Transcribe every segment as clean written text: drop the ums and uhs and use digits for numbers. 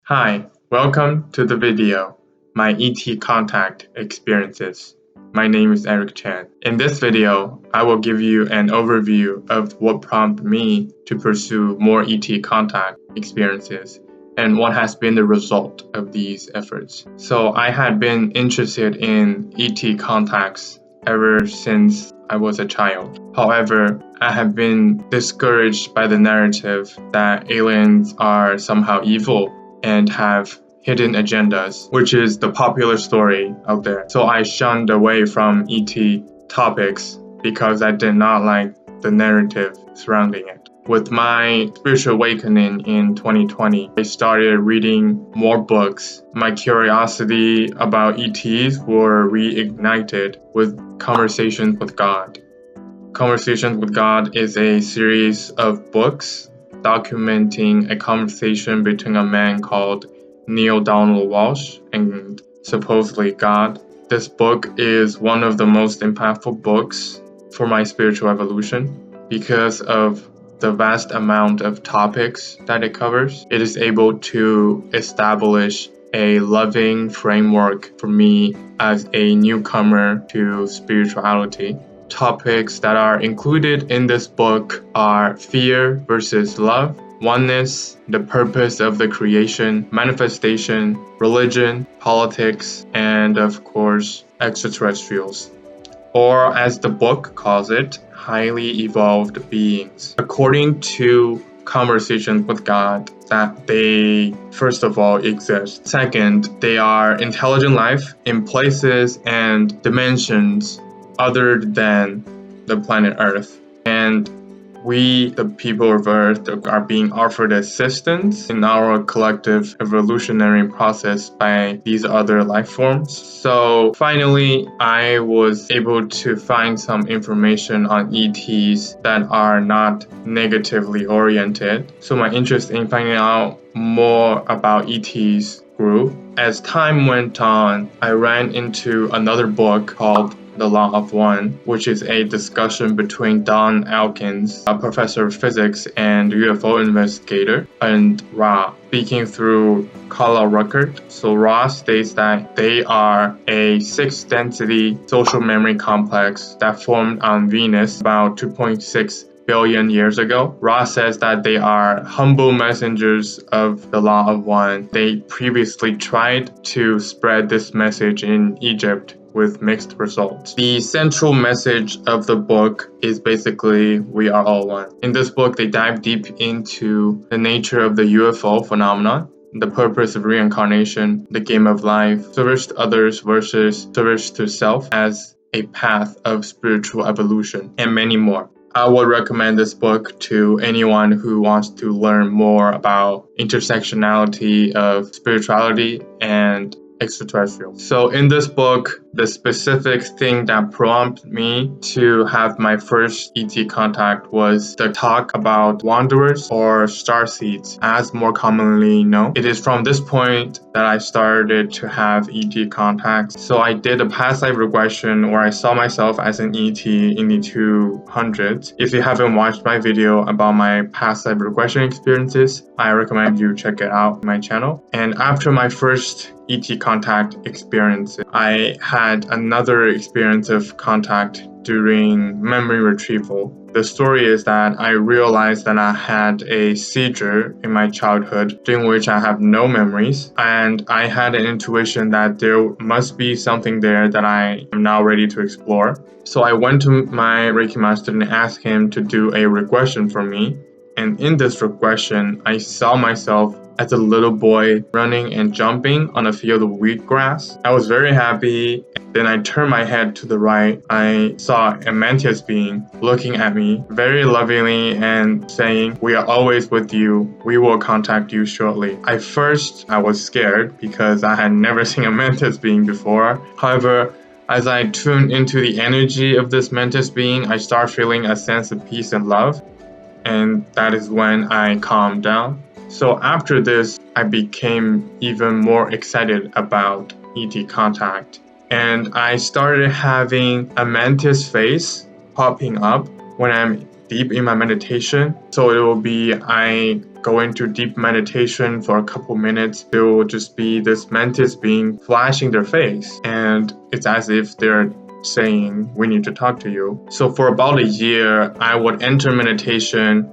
Hi, welcome to the video, my ET contact experiences. My name is Eric Chan. In this video, I will give you an overview of what prompted me to pursue more ET contact experiences and what has been the result of these efforts. So I had been interested in ET contacts ever since I was a child. However, I have been discouraged by the narrative that aliens are somehow evil and have hidden agendas, which is the popular story out there. So I shunned away from ET topics because I did not like the narrative surrounding it. With my spiritual awakening in 2020, I started reading more books. My curiosity about ETs were reignited with Conversations with God. Conversations with God is a series of books documenting a conversation between a man called Neil Donald Walsh and supposedly God. This book is one of the most impactful books for my spiritual evolution because of the vast amount of topics that it covers. It is able to establish a loving framework for me as a newcomer to spirituality. Topics that are included in this book are fear versus love, oneness, the purpose of the creation, manifestation, religion, politics, and of course, extraterrestrials. Or as the book calls it, highly evolved beings. According to Conversations with God, that they first of all exist. Second, they are intelligent life in places and dimensions other than the planet Earth. And we, the people of Earth, are being offered assistance in our collective evolutionary process by these other life forms. So finally, I was able to find some information on ETs that are not negatively oriented. So my interest in finding out more about ETs grew. As time went on, I ran into another book called The Law of One, which is a discussion between Don Elkins, a professor of physics and UFO investigator, and Ra, speaking through Carla Ruckert. So Ra states that they are a 6-density social memory complex that formed on Venus about 2.6 billion years ago. Ra says that they are humble messengers of the Law of One. They previously tried to spread this message in Egypt with mixed results. The central message of the book is basically we are all one. In this book, they dive deep into the nature of the UFO phenomenon, the purpose of reincarnation, the game of life, service to others versus service to self as a path of spiritual evolution, and many more. I would recommend this book to anyone who wants to learn more about intersectionality of spirituality and extraterrestrial. So in this book, the specific thing that prompted me to have my first ET contact was the talk about wanderers or starseeds, as more commonly known. It is from this point that I started to have ET contacts. So I did a past life regression where I saw myself as an ET in the 200s. If you haven't watched my video about my past life regression experiences, I recommend you check it out on my channel. And after my first ET contact experience, I had another experience of contact during memory retrieval. The story is that I realized that I had a seizure in my childhood during which I have no memories, and I had an intuition that there must be something there that I am now ready to explore. So I went to my Reiki master and asked him to do a regression for me. And in this regression, I saw myself as a little boy running and jumping on a field of wheatgrass. I was very happy. Then I turned my head to the right. I saw a Mantis being looking at me very lovingly and saying, "We are always with you. We will contact you shortly." At first, I was scared because I had never seen a Mantis being before. However, as I tuned into the energy of this Mantis being, I started feeling a sense of peace and love. And that is when I calmed down. So after this, I became even more excited about ET contact. And I started having a Mantis face popping up when I'm deep in my meditation. So it will be I go into deep meditation for a couple minutes. There will just be this mantis being flashing their face, and it's as if they're saying, we need to talk to you. So for about a year, I would enter meditation,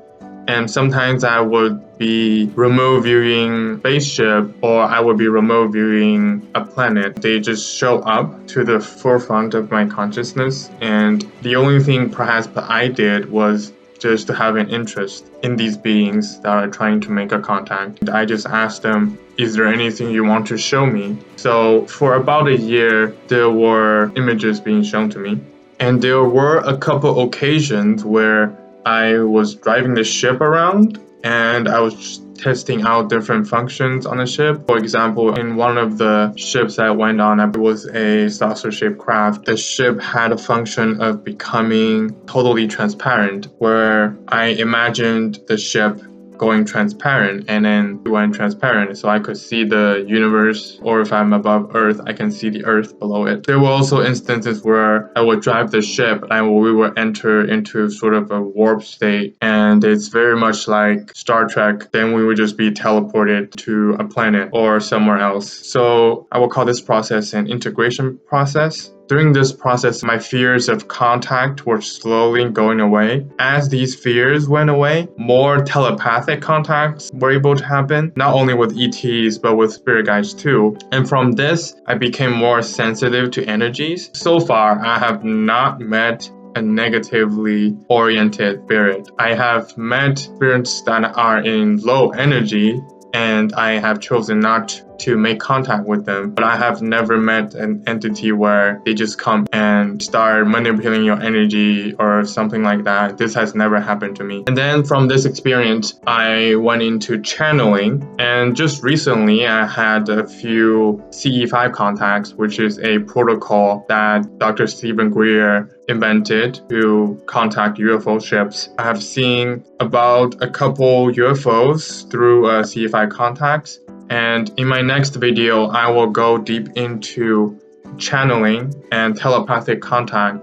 and sometimes I would be remote viewing spaceship, or I would be remote viewing a planet. They just show up to the forefront of my consciousness, and the only thing perhaps that I did was just to have an interest in these beings that are trying to make a contact. I just asked them, is there anything you want to show me? So for about a year, there were images being shown to me. And there were a couple occasions where I was driving the ship around and I was testing out different functions on the ship. For example, in one of the ships I went on, it was a saucer-shaped craft. The ship had a function of becoming totally transparent, where I imagined the ship going transparent, and then it went transparent so I could see the universe, or if I'm above Earth, I can see the Earth below it. There were also instances where I would drive the ship and we would enter into sort of a warp state, and it's very much like Star Trek. Then we would just be teleported to a planet or somewhere else. So I will call this process an integration process. During this process, my fears of contact were slowly going away. As these fears went away, more telepathic contacts were able to happen, not only with ETs, but with spirit guides too. And from this, I became more sensitive to energies. So far, I have not met a negatively oriented spirit. I have met spirits that are in low energy, and I have chosen not to make contact with them. But I have never met an entity where they just come and start manipulating your energy or something like that. This has never happened to me. And then from this experience, I went into channeling. And just recently, I had a few CE5 contacts, which is a protocol that Dr. Stephen Greer invented to contact UFO ships. I have seen about a couple UFOs through CE5 contacts. And in my next video, I will go deep into channeling and telepathic contact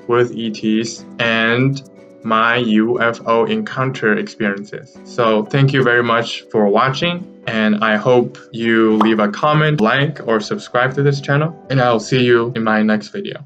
with ETs and my UFO encounter experiences. So thank you very much for watching, and I hope you leave a comment, like, or subscribe to this channel, and I'll see you in my next video.